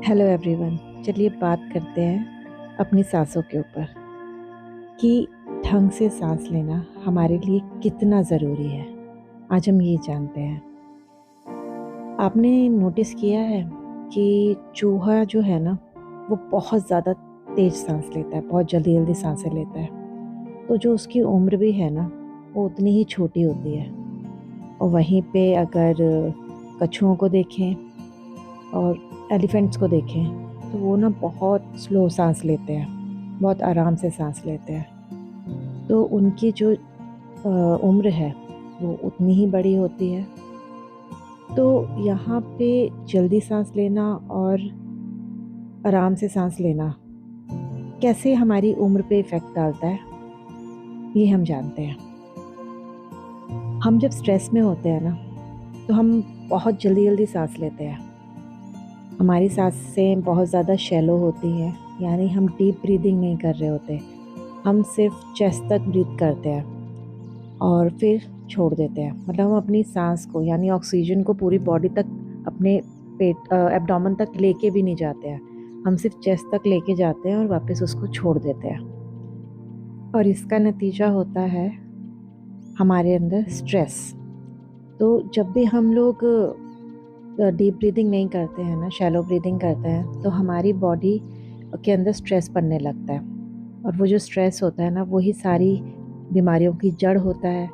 Hello everyone. चलिए बात करते हैं अपनी सांसों के ऊपर कि ढंग से सांस लेना हमारे लिए कितना ज़रूरी है। आज हम ये जानते हैं। आपने नोटिस किया है कि चूहा जो है ना, वो बहुत ज़्यादा तेज सांस लेता है, बहुत जल्दी जल्दी सांसें लेता है। तो जो उसकी उम्र भी है ना, वो उतनी ही छोटी होती है। और वहीं पे अगर कछुओं को देखें और एलिफेंट्स को देखें तो वो ना बहुत स्लो सांस लेते हैं, बहुत आराम से सांस लेते हैं। तो उनकी जो उम्र है वो उतनी ही बड़ी होती है। तो यहाँ पे जल्दी सांस लेना और आराम से सांस लेना कैसे हमारी उम्र पे इफ़ेक्ट डालता है, ये हम जानते हैं। हम जब स्ट्रेस में होते हैं ना, तो हम बहुत जल्दी जल्दी सांस लेते हैं। हमारी सांसें बहुत ज़्यादा शैलो होती हैं, यानी हम डीप ब्रीदिंग नहीं कर रहे होते। हम सिर्फ चेस्ट तक ब्रीथ करते हैं और फिर छोड़ देते हैं। मतलब हम अपनी सांस को यानी ऑक्सीजन को पूरी बॉडी तक, अपने पेट एब्डोमेन तक लेके भी नहीं जाते हैं। हम सिर्फ चेस्ट तक लेके जाते हैं और वापस उसको छोड़ देते हैं। और इसका नतीजा होता है हमारे अंदर स्ट्रेस। तो जब भी हम लोग डीप ब्रीदिंग नहीं करते हैं ना, शैलो ब्रीदिंग करते हैं, तो हमारी बॉडी के अंदर स्ट्रेस बनने लगता है। और वो जो स्ट्रेस होता है ना, वही सारी बीमारियों की जड़ होता है।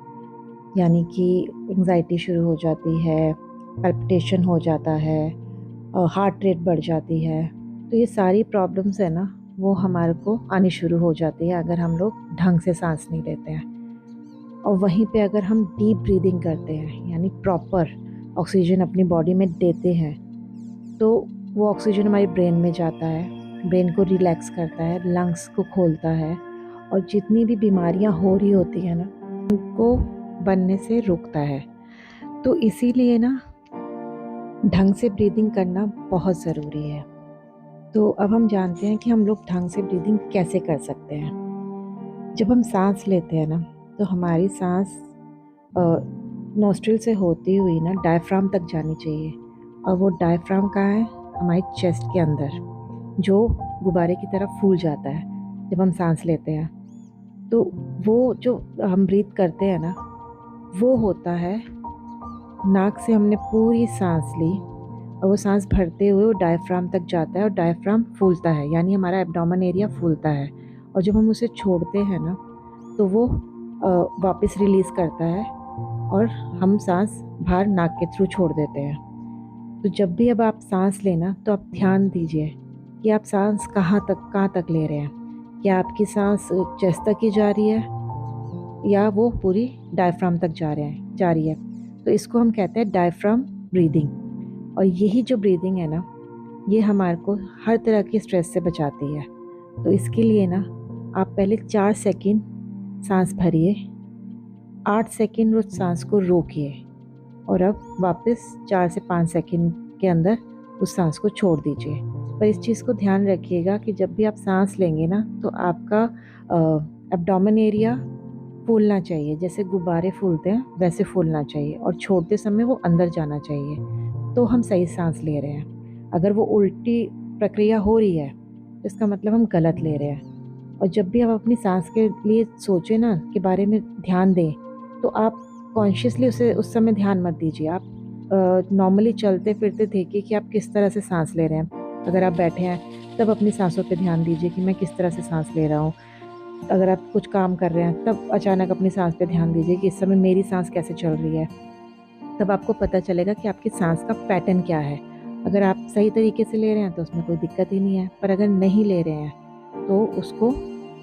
यानी कि एंग्जाइटी शुरू हो जाती है, पल्पिटेशन हो जाता है, हार्ट रेट बढ़ जाती है। तो ये सारी प्रॉब्लम्स है ना, वो हमारे को आनी शुरू हो जाती है अगर हम लोग ढंग से सांस नहीं लेते हैं। और वहीं पे अगर हम डीप ब्रीदिंग करते हैं, यानी प्रॉपर ऑक्सीजन अपनी बॉडी में देते हैं, तो वो ऑक्सीजन हमारी ब्रेन में जाता है, ब्रेन को रिलैक्स करता है, लंग्स को खोलता है, और जितनी भी बीमारियां हो रही होती है ना, उनको बनने से रोकता है। तो इसीलिए ना ढंग से ब्रीदिंग करना बहुत ज़रूरी है। तो अब हम जानते हैं कि हम लोग ढंग से ब्रीदिंग कैसे कर सकते हैं। जब हम सांस लेते हैं ना, तो हमारी सांस नोस्ट्रिल से होती हुई ना डायफ्राम तक जानी चाहिए। और वो डायफ्राम कहाँ है? हमारी चेस्ट के अंदर, जो गुब्बारे की तरह फूल जाता है जब हम सांस लेते हैं। तो वो जो हम ब्रीथ करते हैं ना, वो होता है नाक से हमने पूरी सांस ली, और वो सांस भरते हुए वो डायफ्राम तक जाता है और डायफ्राम फूलता है, यानी हमारा एब्डोमेन एरिया फूलता है। और जब हम उसे छोड़ते हैं ना, तो वो वापस रिलीज़ करता है और हम सांस बाहर नाक के थ्रू छोड़ देते हैं। तो जब भी अब आप सांस लेना, तो आप ध्यान दीजिए कि आप सांस कहाँ तक ले रहे हैं। क्या आपकी सांस चेस्ट तक ही जा रही है, या वो पूरी डायफ्राम तक जा रही है। तो इसको हम कहते हैं डायफ्राम ब्रीदिंग। और यही जो ब्रीदिंग है ना, ये हमारे को हर तरह की स्ट्रेस से बचाती है। तो इसके लिए ना आप पहले 4 सेकंड सांस भरिए, 8 सेकंड उस सांस को रोकिए, और अब वापस 4 से 5 सेकंड के अंदर उस सांस को छोड़ दीजिए। पर इस चीज़ को ध्यान रखिएगा कि जब भी आप सांस लेंगे ना, तो आपका एब्डोमेन एरिया फूलना चाहिए, जैसे गुब्बारे फूलते हैं वैसे फूलना चाहिए, और छोड़ते समय वो अंदर जाना चाहिए। तो हम सही सांस ले रहे हैं। अगर वो उल्टी प्रक्रिया हो रही है, तो इसका मतलब हम गलत ले रहे हैं। और जब भी आप अपनी सांस के लिए सोचें ना, के बारे में ध्यान दें, तो आप कॉन्शियसली उसे उस समय ध्यान मत दीजिए। आप नॉर्मली चलते फिरते देखिए कि आप किस तरह से सांस ले रहे हैं। अगर आप बैठे हैं, तब अपनी सांसों पे ध्यान दीजिए कि मैं किस तरह से सांस ले रहा हूँ। अगर आप कुछ काम कर रहे हैं, तब अचानक अपनी सांस पे ध्यान दीजिए कि इस समय मेरी सांस कैसे चल रही है। तब आपको पता चलेगा कि आपकी सांस का पैटर्न क्या है। अगर आप सही तरीके से ले रहे हैं तो उसमें कोई दिक्कत ही नहीं है, पर अगर नहीं ले रहे हैं तो उसको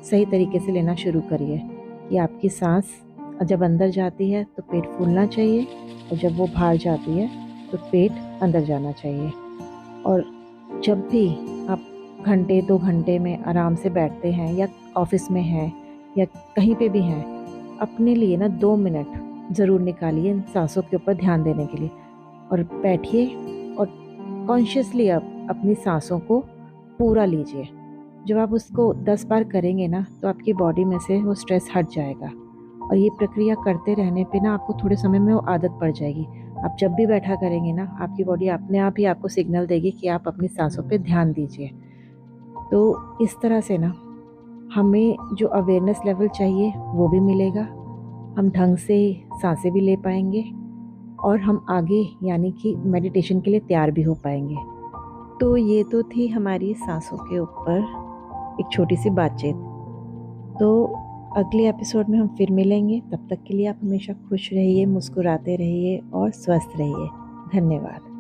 सही तरीके से लेना शुरू करिए कि आपकी सांस जब अंदर जाती है तो पेट फूलना चाहिए, और जब वो बाहर जाती है तो पेट अंदर जाना चाहिए। और जब भी आप घंटे 2 घंटे में आराम से बैठते हैं, या ऑफिस में हैं, या कहीं पे भी हैं, अपने लिए ना 2 मिनट ज़रूर निकालिए इन सांसों के ऊपर ध्यान देने के लिए। और बैठिए और कॉन्शियसली आप अपनी सांसों को पूरा लीजिए। जब आप उसको 10 बार करेंगे ना, तो आपकी बॉडी में से वो स्ट्रेस हट जाएगा। और ये प्रक्रिया करते रहने पे ना आपको थोड़े समय में वो आदत पड़ जाएगी। आप जब भी बैठा करेंगे ना, आपकी बॉडी अपने आप ही आपको सिग्नल देगी कि आप अपनी सांसों पे ध्यान दीजिए। तो इस तरह से ना हमें जो अवेयरनेस लेवल चाहिए वो भी मिलेगा, हम ढंग से सांसें भी ले पाएंगे और हम आगे यानी कि मेडिटेशन के लिए तैयार भी हो पाएंगे। तो ये तो थी हमारी सांसों के ऊपर एक छोटी सी बातचीत। तो अगले एपिसोड में हम फिर मिलेंगे। तब तक के लिए आप हमेशा खुश रहिए, मुस्कुराते रहिए और स्वस्थ रहिए। धन्यवाद।